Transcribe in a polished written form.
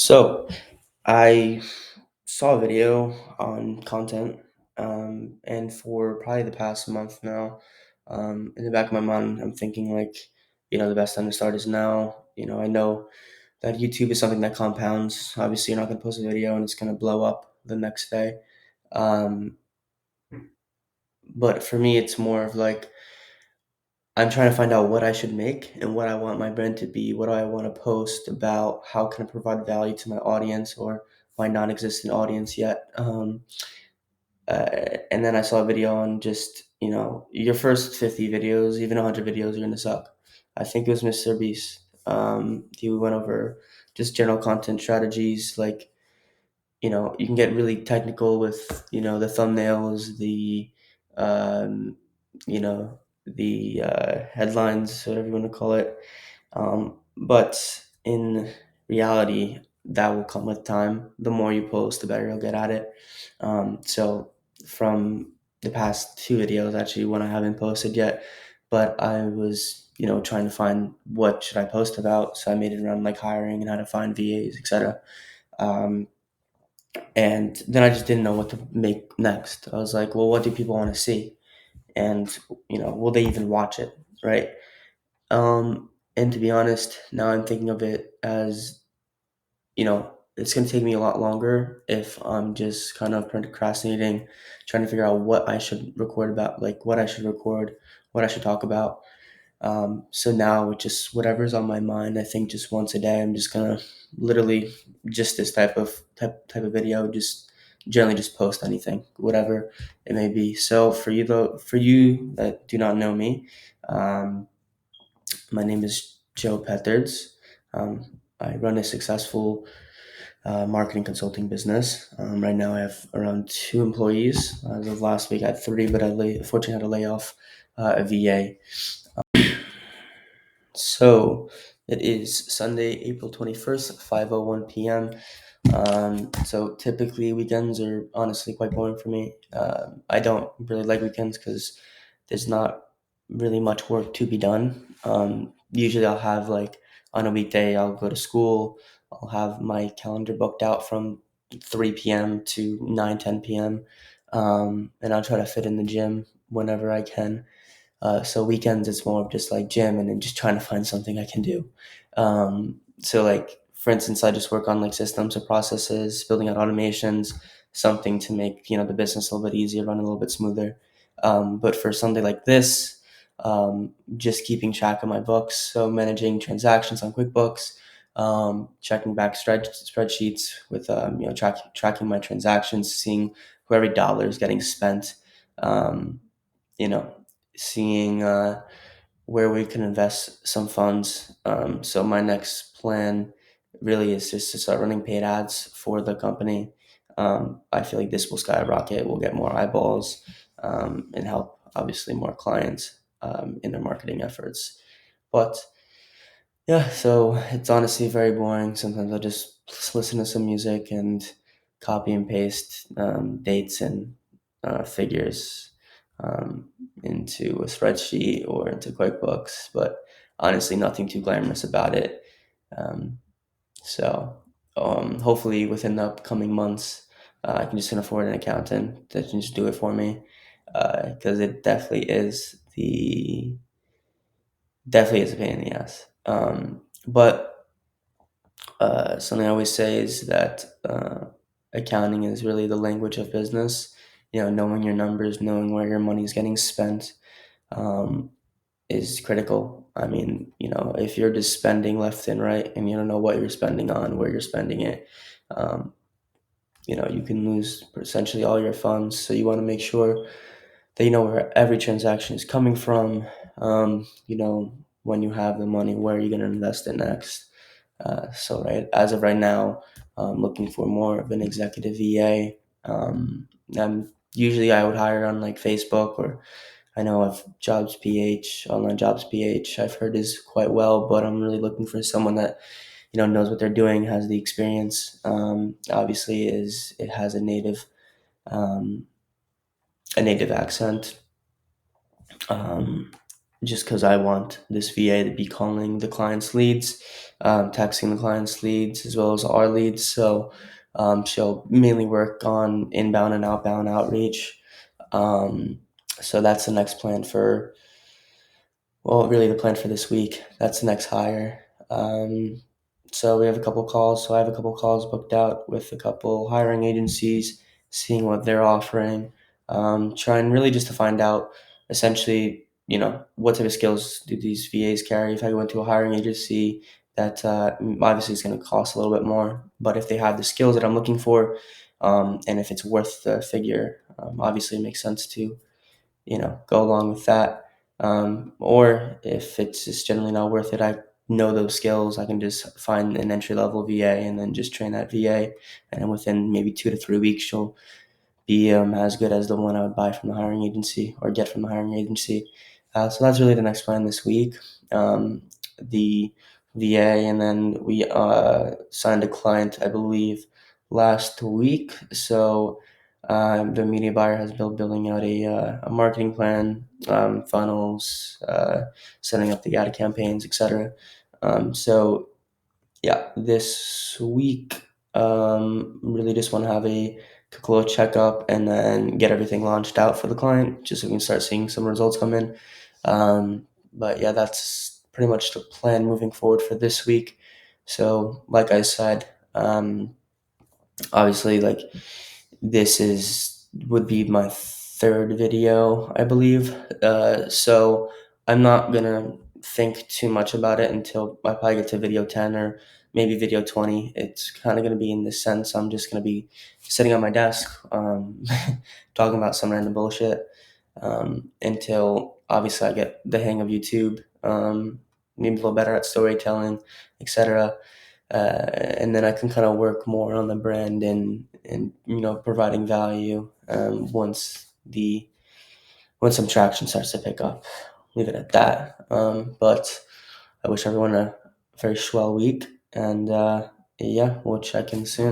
So I saw a video on content, and for probably the past month now, in the back of my mind, I'm thinking like, the best time to start is now. I know that YouTube is something that compounds. Obviously, you're not going to post a video and it's going to blow up the next day. Um, but for me, it's more of like I'm trying to find out what I should make and what I want my brand to be. What do I want to post about? How can I provide value to my audience or my non-existent audience yet? And then I saw a video on just your first 50 videos, even 100 videos, are gonna suck. I think it was Mr. Beast. He went over just general content strategies, like you can get really technical with the thumbnails, um, you know the headlines, whatever you want to call it. But in reality, that will come with time. The more you post, the better you'll get at it. So from the past two videos, actually, one I haven't posted yet, but I was, trying to find what should I post about. So I made it around like hiring and how to find VAs, etc. Um, and then I just didn't know what to make next. I was like, well, what do people want to see? And, will they even watch it? Right. And to be honest, now I'm thinking of it as, it's going to take me a lot longer if I'm just kind of procrastinating, trying to figure out what I should record about, like what I should record, what I should talk about. So now with just whatever's on my mind, I think just once a day, I'm just gonna literally just this type of video, just generally just post anything, whatever it may be. So for you that do not know me, um, my name is Joe Pethards. I run a successful marketing consulting business. Right now, I have around two employees. As of last week, I had three, but fortunately had to lay off a VA. So it is Sunday, April 21st, 5:01 p.m. So typically weekends are honestly quite boring for me. I don't really like weekends because there's not really much work to be done. Usually I'll have like on a weekday, I'll go to school. I'll have my calendar booked out from 3 p.m. to 9, 10 p.m. And I'll try to fit in the gym whenever I can. So weekends, it's more of just like gym and then just trying to find something I can do. So like for instance, I just work on like systems or processes, building out automations, something to make the business a little bit easier, run a little bit smoother. But for something like this, just keeping track of my books, so managing transactions on QuickBooks, checking back spreadsheets with tracking my transactions, seeing where every dollar is getting spent. Um, you know, Seeing where we can invest some funds. So my next plan really is just to start running paid ads for the company. I feel like this will skyrocket. We'll get more eyeballs and help obviously more clients in their marketing efforts. But yeah, so it's honestly very boring. Sometimes I just listen to some music and copy and paste dates and figures um, into a spreadsheet or into QuickBooks, but honestly, nothing too glamorous about it. Um, so hopefully, within the upcoming months, I can just afford an accountant that can just do it for me because it definitely is a pain in the ass. But something I always say is that accounting is really the language of business. Knowing your numbers, knowing where your money is getting spent, um, is critical. I mean, if you're just spending left and right and you don't know what you're spending on, where you're spending it, um, you can lose essentially all your funds. So you want to make sure that you know where every transaction is coming from. When you have the money, where you're going to invest it next. So right as of right now, I'm looking for more of an executive VA. Usually I would hire on like Facebook, or I know of Jobs PH, online Jobs PH. I've heard is quite well, but I'm really looking for someone that knows what they're doing, has the experience. Obviously, is it has um, a native accent. Um, just because I want this VA to be calling the client's leads, texting the client's leads, as well as our leads. So she'll mainly work on inbound and outbound outreach. Um, so that's the next plan for, well, really the plan for this week. That's the next hire. So we have a couple calls. So I have a couple calls booked out with a couple hiring agencies, seeing what they're offering, trying really just to find out essentially, what type of skills do these VAs carry. If I go into a hiring agency, that obviously is going to cost a little bit more, but if they have the skills that I'm looking for, and if it's worth the figure, obviously it makes sense to go along with that. Or if it's just generally not worth it, I know those skills. I can just find an entry level VA and then just train that VA. And then within maybe 2 to 3 weeks, she'll be as good as the one I would buy from the hiring agency or get from the hiring agency. So that's really the next plan this week. The VA, and then we signed a client, I believe, last week. So the media buyer has been building out a marketing plan, funnels, setting up the ad campaigns, etc. So yeah, this week, really just want to have a close checkup and then get everything launched out for the client, just so we can start seeing some results come in. But yeah, that's pretty much the plan moving forward for this week. So, like I said, obviously, like this is would be my third video, I believe. So I'm not gonna think too much about it until I probably get to video 10 or maybe video 20. It's kind of gonna be in this sense. I'm just gonna be sitting on my desk, talking about some random bullshit, until obviously I get the hang of YouTube, maybe a little better at storytelling, etc. And then I can kind of work more on the brand and providing value, once some traction starts to pick up. Leave it at that. But I wish everyone a very swell week, and yeah, we'll check in soon.